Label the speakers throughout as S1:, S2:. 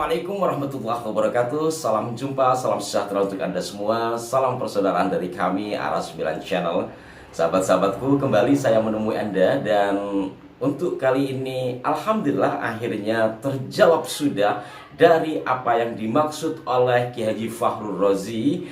S1: Assalamualaikum warahmatullahi wabarakatuh. Salam jumpa, salam sejahtera untuk Anda semua. Salam persaudaraan dari kami, Ara9 Channel. Sahabat-sahabatku, kembali saya menemui Anda. Dan untuk kali ini, Alhamdulillah akhirnya terjawab sudah dari apa yang dimaksud oleh Ki Haji Fakhrur Razi,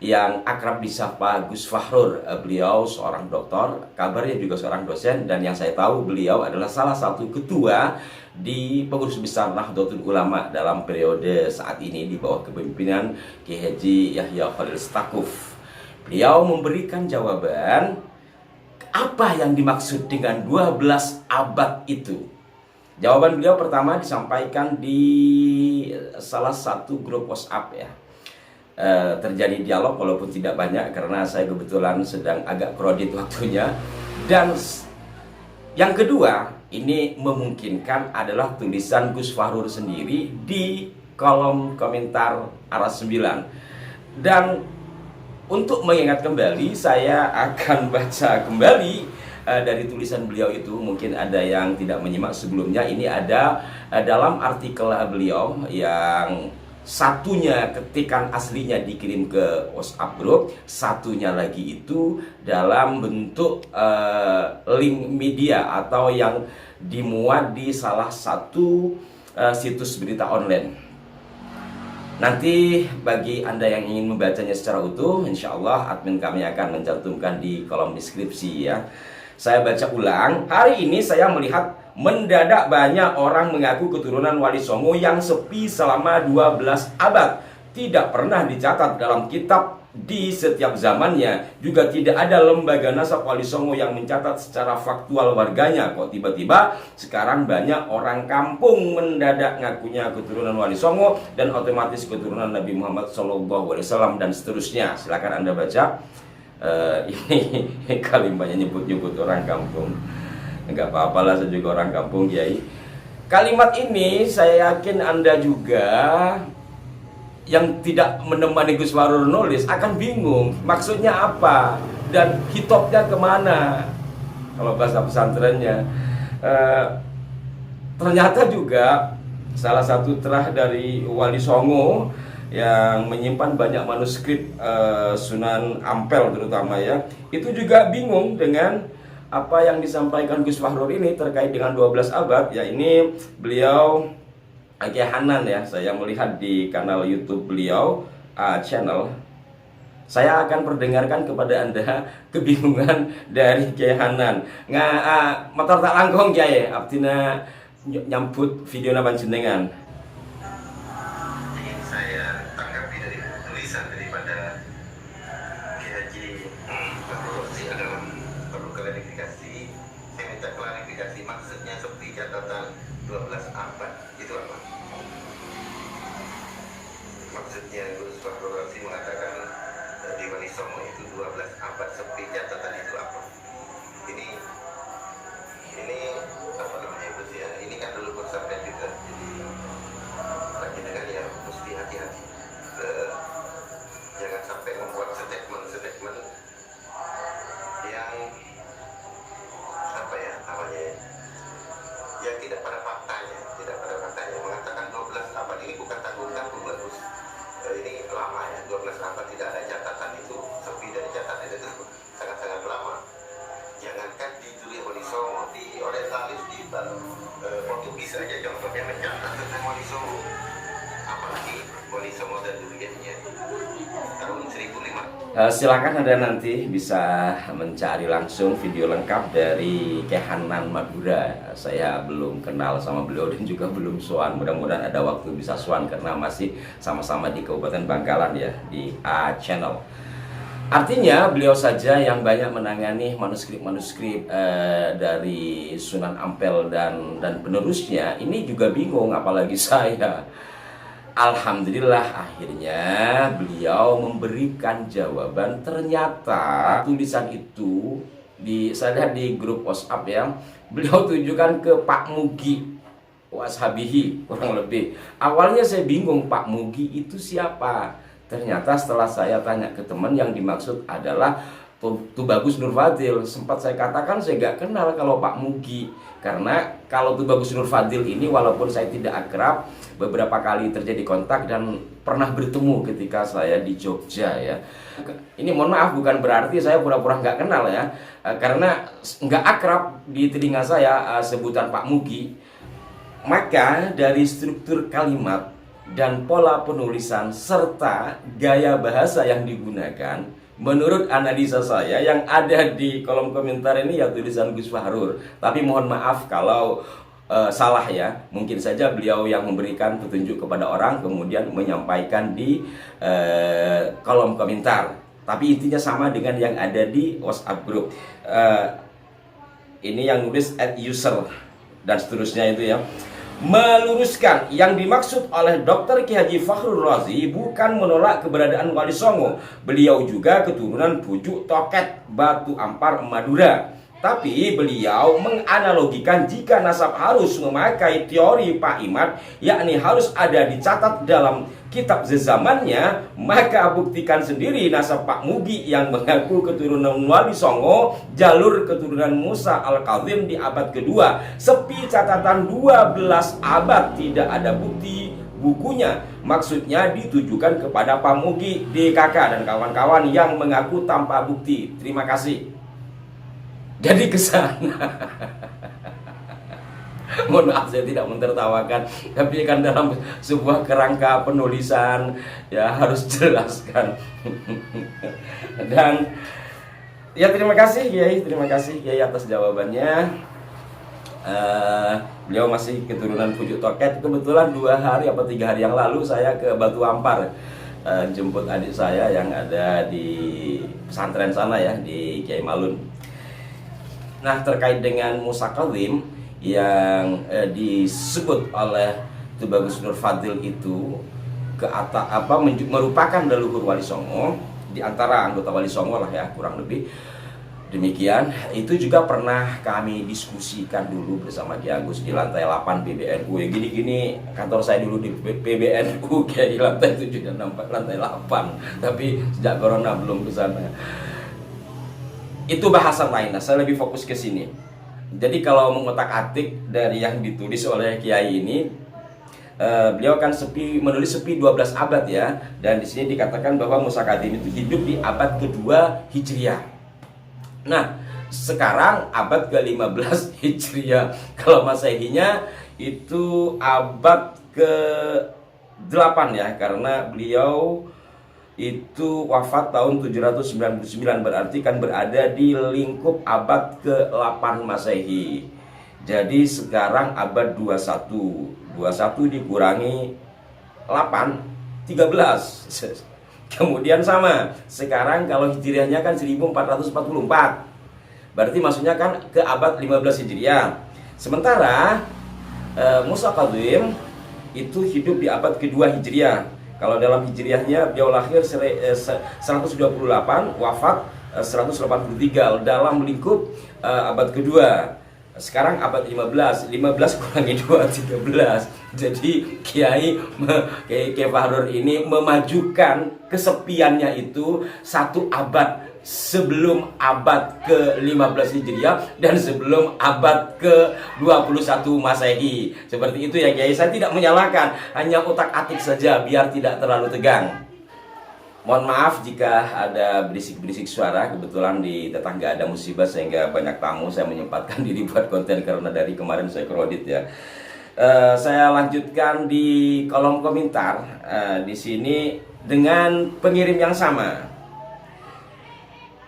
S1: yang akrab disapa Gus Fakhrur. Beliau seorang dokter, kabarnya juga seorang dosen, dan yang saya tahu beliau adalah salah satu ketua di Pengurus Besar Nahdlatul Ulama dalam periode saat ini di bawah kepemimpinan Ki Haji Yahya Khalil Stakuf. Beliau memberikan jawaban apa yang dimaksud dengan 12 abad itu. Jawaban beliau pertama disampaikan di salah satu grup WhatsApp ya. Terjadi dialog walaupun tidak banyak karena saya kebetulan sedang agak kredit waktunya. Dan yang kedua, ini memungkinkan adalah tulisan Gus Fakhrur sendiri di kolom komentar Ara9. Dan untuk mengingat kembali, saya akan baca kembali dari tulisan beliau itu. Mungkin ada yang tidak menyimak sebelumnya. Ini ada dalam artikel beliau yang satunya ketikan aslinya dikirim ke WhatsApp group, satunya lagi itu dalam bentuk link media atau yang dimuat di salah satu situs berita online. Nanti bagi Anda yang ingin membacanya secara utuh, insya Allah admin kami akan mencantumkan di kolom deskripsi ya. Saya baca ulang. Hari ini saya melihat mendadak banyak orang mengaku keturunan Wali Songo yang sepi selama 12 abad. Tidak pernah dicatat dalam kitab di setiap zamannya. Juga tidak ada lembaga nasab Wali Songo yang mencatat secara faktual warganya. Kok tiba-tiba sekarang banyak orang kampung mendadak ngakunya keturunan Wali Songo dan otomatis keturunan Nabi Muhammad SAW dan seterusnya. Silakan Anda baca. Ini kalimatnya nyebut-nyebut orang kampung. Enggak apa-apa lah, saya juga orang kampung, Kiai. Kalimat ini saya yakin Anda juga yang tidak menemani Gus Fakhrur nulis akan bingung maksudnya apa dan hitopnya kemana kalau bahasa pesantrennya. Ternyata juga salah satu terah dari Wali Songo yang menyimpan banyak manuskrip Sunan Ampel terutama ya, itu juga bingung dengan apa yang disampaikan Gus Fakhrur ini terkait dengan 12 abad ya. Ini beliau Kiai Hanan ya, saya melihat di kanal YouTube beliau channel. Saya akan perdengarkan kepada Anda kebingungan dari Kiai Hanan. Motor tak langkong Kiai, abdina nyambut video nama jenengan.
S2: Maksudnya seperti catatan 12 abad itu apa? Maksudnya Gus Fakhrur Razi mengatakan di Wali Songo itu 12 abad seperti catatan itu apa? Ini apa namanya itu sih ya? Ini kan dulu pesantren juga, jadi bagi negara ya mesti hati-hati. Jangan sampai membuat statement yang apa ya namanya, yang tidak pada faktanya, mengatakan 12 abad ini bukan tanggung-tanggung bagus. Ini lama ya, 12 abad tidak ada catatan itu, sepi dari catatan itu sangat-sangat lama. Jangankan di Juli Wali Songo, di Orientalis, di Portugis saja contohnya mencatat tentang Wali Songo, apalagi Wali Songo dan Duriannya tahun 1500.
S1: Silakan Anda nanti bisa mencari langsung video lengkap dari Kiai Hanan Madura. Saya belum kenal sama beliau dan juga belum sowan. Mudah-mudahan ada waktu bisa sowan karena masih sama-sama di Kabupaten Bangkalan ya, di A Channel. Artinya beliau saja yang banyak menangani manuskrip-manuskrip dari Sunan Ampel dan penerusnya. Ini juga bingung apalagi saya. Alhamdulillah akhirnya beliau memberikan jawaban. Ternyata tulisan itu saya lihat di grup WhatsApp ya, beliau tunjukkan ke Pak Mugi Washabihi kurang lebih. Awalnya saya bingung Pak Mugi itu siapa. Ternyata setelah saya tanya ke teman, yang dimaksud adalah Tubagus Nur Fadil. Sempat saya katakan saya gak kenal kalau Pak Mugi. Karena kalau Tubagus Nur Fadil ini walaupun saya tidak akrab, beberapa kali terjadi kontak dan pernah bertemu ketika saya di Jogja ya. Ini mohon maaf bukan berarti saya pura-pura nggak kenal ya, karena nggak akrab di telinga saya sebutan Pak Mugi. Maka dari struktur kalimat dan pola penulisan serta gaya bahasa yang digunakan, menurut analisa saya yang ada di kolom komentar ini ya tulisan Gus Fahrur. Tapi mohon maaf kalau salah ya. Mungkin saja beliau yang memberikan petunjuk kepada orang kemudian menyampaikan di kolom komentar. Tapi intinya sama dengan yang ada di WhatsApp group. Ini yang nulis @user dan seterusnya itu ya. Meluruskan yang dimaksud oleh Dr. Ki Haji Fakhrul Razi bukan menolak keberadaan Wali Songo. Beliau juga keturunan Bujuk Toket Batu Ampar Madura. Tapi beliau menganalogikan jika nasab harus memakai teori Pak Imad, yakni harus ada dicatat dalam kitab zamannya, maka buktikan sendiri nasab Pak Mugi yang mengaku keturunan Wali Songo, jalur keturunan Musa Al-Kazim di abad kedua. Sepi catatan 12 abad, tidak ada bukti bukunya. Maksudnya ditujukan kepada Pak Mugi, DKK dan kawan-kawan yang mengaku tanpa bukti. Terima kasih. Jadi kesana. Mohon maaf saya tidak mentertawakan, tapi kan dalam sebuah kerangka penulisan ya harus jelaskan. Dan ya terima kasih Kiai atas jawabannya. Beliau masih keturunan Bujuk Toket. Kebetulan 2 hari atau 3 hari yang lalu saya ke Batu Ampar jemput adik saya yang ada di pesantren sana ya, di Kiai Malun. Nah, terkait dengan Musa Kazim yang disebut oleh Tubagus Nur Fadil itu merupakan leluhur Wali Songo, di antara anggota Wali Songo lah ya, kurang lebih demikian. Itu juga pernah kami diskusikan dulu bersama Ki Agus di lantai 8 PBNU. Ya gini-gini kantor saya dulu di PBNU kayak di lantai 7 dan lantai 8. Tapi sejak corona belum ke sana. Itu bahasan lain. Nah, saya lebih fokus ke sini. Jadi kalau mengotak-atik dari yang ditulis oleh Kiai ini, beliau kan menulis sepi 12 abad ya, dan di sini dikatakan bahwa Musa Kazim itu hidup di abad kedua Hijriah. Nah, sekarang abad ke-15 Hijriah. Kalau Masehinya itu abad ke-8 ya, karena beliau itu wafat tahun 799, berarti kan berada di lingkup abad ke-8 Masehi. Jadi sekarang abad 21. 21 dikurangi 8, 13. Kemudian sama, sekarang kalau Hijriahnya kan 1444. Berarti maksudnya kan ke abad 15 Hijriah. Sementara Musa Kazim itu hidup di abad kedua Hijriah. Kalau dalam Hijriahnya beliau lahir 128, wafat 183 dalam lingkup abad kedua. Sekarang abad 15 kurangi 2, 13. Jadi Kiai Fahrur ini memajukan kesepiannya itu 1 abad sebelum abad ke-15 Hijriah dan sebelum abad ke-21 Masehi. Seperti itu ya Kiai. Saya tidak menyalahkan, hanya otak-atik saja biar tidak terlalu tegang. Mohon maaf jika ada berisik-berisik suara. Kebetulan di tetangga ada musibah sehingga banyak tamu. Saya menyempatkan diri buat konten karena dari kemarin saya kredit ya. Saya lanjutkan di kolom komentar di sini dengan pengirim yang sama.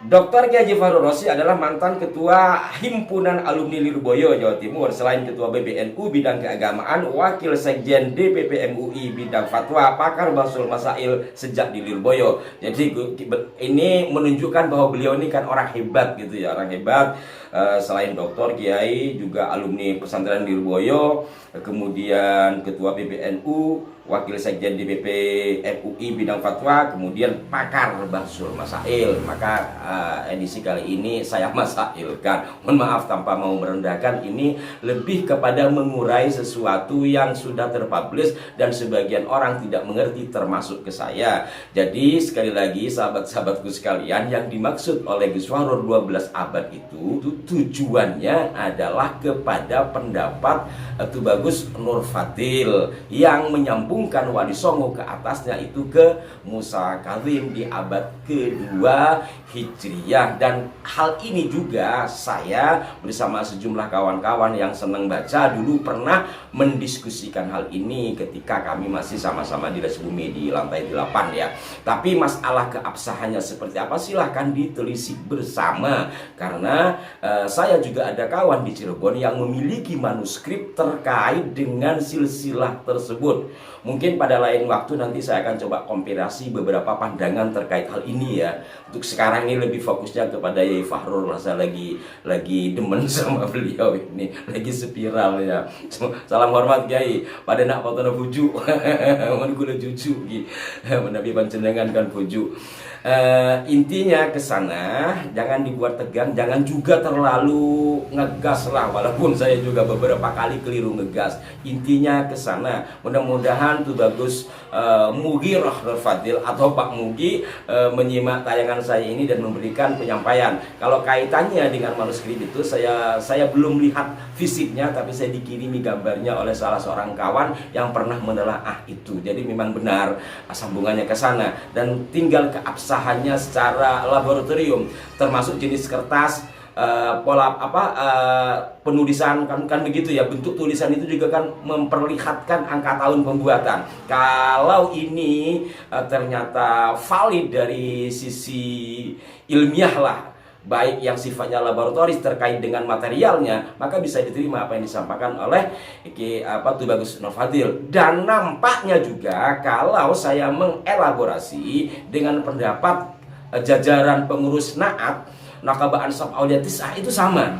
S1: Dr. Ki Haji Fakhrul Razi adalah mantan ketua Himpunan Alumni Lirboyo Jawa Timur. Selain ketua BBNU bidang keagamaan, wakil sekjen DPP MUI bidang fatwa, pakar Basul Masail sejak di Lirboyo. Jadi ini menunjukkan bahwa beliau ini kan orang hebat gitu ya, orang hebat. Selain doktor, kiai, juga alumni pesantren Lirboyo, kemudian ketua PBNU, wakil sekjen DPP MUI bidang fatwa, kemudian pakar Basul Masail. Maka edisi kali ini saya masailkan. Mohon maaf tanpa mau merendahkan, ini lebih kepada mengurai sesuatu yang sudah terpublish dan sebagian orang tidak mengerti termasuk ke saya. Jadi sekali lagi sahabat-sahabatku sekalian, yang dimaksud oleh Gus Fahrur 12 abad itu itu tujuannya adalah kepada pendapat Tubagus Nur Fadil yang menyambungkan Wali Songo ke atasnya itu ke Musa Kadzim di abad kedua Hijriyah. Dan hal ini juga saya bersama sejumlah kawan-kawan yang senang baca dulu pernah mendiskusikan hal ini ketika kami masih sama-sama di Les Bumi di lantai 8 ya. Tapi masalah keabsahannya seperti apa silahkan ditelisik bersama, karena saya juga ada kawan di Cirebon yang memiliki manuskrip terkait dengan silsilah tersebut. Mungkin pada lain waktu nanti saya akan coba kompilasi beberapa pandangan terkait hal ini ya. Untuk sekarang ini lebih fokusnya kepada Yai Fahrur, saya lagi demen sama beliau ini, lagi spiral ya. Salam hormat Kiai, pada nak foto buju, mohon kula juju ki, menabi panjenengan kan buju. Intinya ke sana, jangan dibuat tegang, jangan juga terlalu ngegas lah, walaupun saya juga beberapa kali keliru ngegas. Intinya ke sana, mudah-mudahan Tubagus Mugi Nur Fadil atau Pak Mugi menyimak tayangan saya ini dan memberikan penyampaian. Kalau kaitannya dengan manuskrip itu saya belum lihat fisiknya, tapi saya dikirimi gambarnya oleh salah seorang kawan yang pernah menelaah itu. Jadi memang benar sambungannya ke sana, dan tinggal keabsahannya secara laboratorium, termasuk jenis kertas, pola penulisan kan begitu ya, bentuk tulisan itu juga kan memperlihatkan angka tahun pembuatan. Kalau ini ternyata valid dari sisi ilmiah lah, baik yang sifatnya laboratoris terkait dengan materialnya, maka bisa diterima apa yang disampaikan oleh Tubagus Nur Fadil. Dan nampaknya juga kalau saya mengelaborasi dengan pendapat jajaran pengurus Naat Nakaba Ansab Aulia Tis'ah, itu sama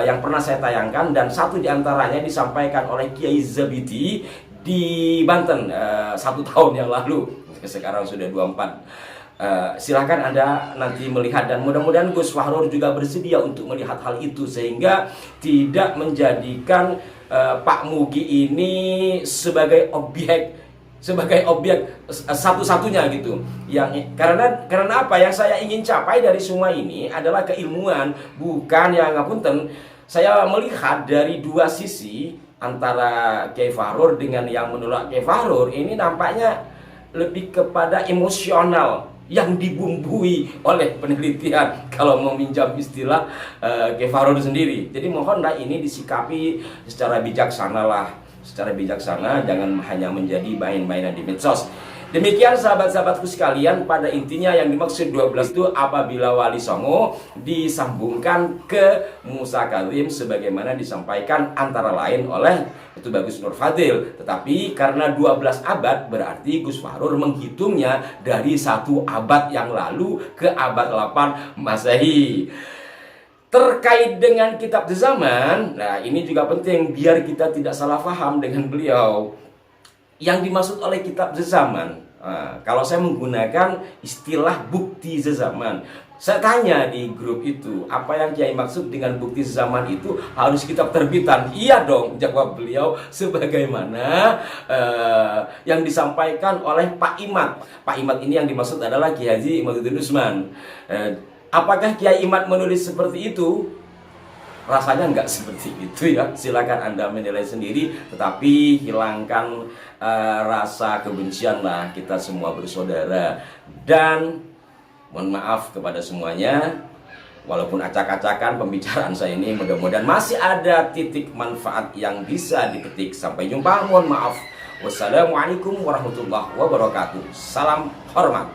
S1: yang pernah saya tayangkan, dan satu diantaranya disampaikan oleh Kiai Zabidi di Banten 1 tahun yang lalu, sekarang sudah 24. Silahkan Anda nanti melihat, dan mudah-mudahan Gus Fahrur juga bersedia untuk melihat hal itu, sehingga tidak menjadikan Pak Mugi ini sebagai objek satu-satunya gitu. Karena apa yang saya ingin capai dari semua ini adalah keilmuan, bukan yang ngapunten. Saya melihat dari dua sisi, antara Kiai Fahrur dengan yang menolak Kiai Fahrur ini nampaknya lebih kepada emosional yang dibumbui oleh penelitian, kalau mau minjam istilah Kiai Fahrur sendiri. Jadi mohonlah ini disikapi secara bijaksana lah, jangan hanya menjadi main-mainan di medsos. Demikian sahabat-sahabatku sekalian, pada intinya yang dimaksud 12 itu apabila Wali Songo disambungkan ke Musa Kadzim sebagaimana disampaikan antara lain oleh Tubagus Nur Fadil. Tetapi karena 12 abad berarti Gus Fahrur menghitungnya dari 1 abad yang lalu ke abad 8 Masehi. Terkait dengan kitab zaman, nah ini juga penting biar kita tidak salah paham dengan beliau. Yang dimaksud oleh kitab zaman, kalau saya menggunakan istilah bukti zaman, saya tanya di grup itu, apa yang Kiai maksud dengan bukti zaman itu harus kitab terbitan? Iya dong, jawab beliau, sebagaimana yang disampaikan oleh Pak Imad. Pak Imad ini yang dimaksud adalah Kiai Haji Imaduddin Usman. Apakah Kiai Imad menulis seperti itu? Rasanya nggak seperti itu ya. Silakan Anda menilai sendiri, tetapi hilangkan rasa kebencian lah, kita semua bersaudara. Dan mohon maaf kepada semuanya, walaupun acak-acakan pembicaraan saya ini, mudah-mudahan masih ada titik manfaat yang bisa dipetik. Sampai jumpa, mohon maaf. Wassalamualaikum warahmatullahi wabarakatuh. Salam hormat.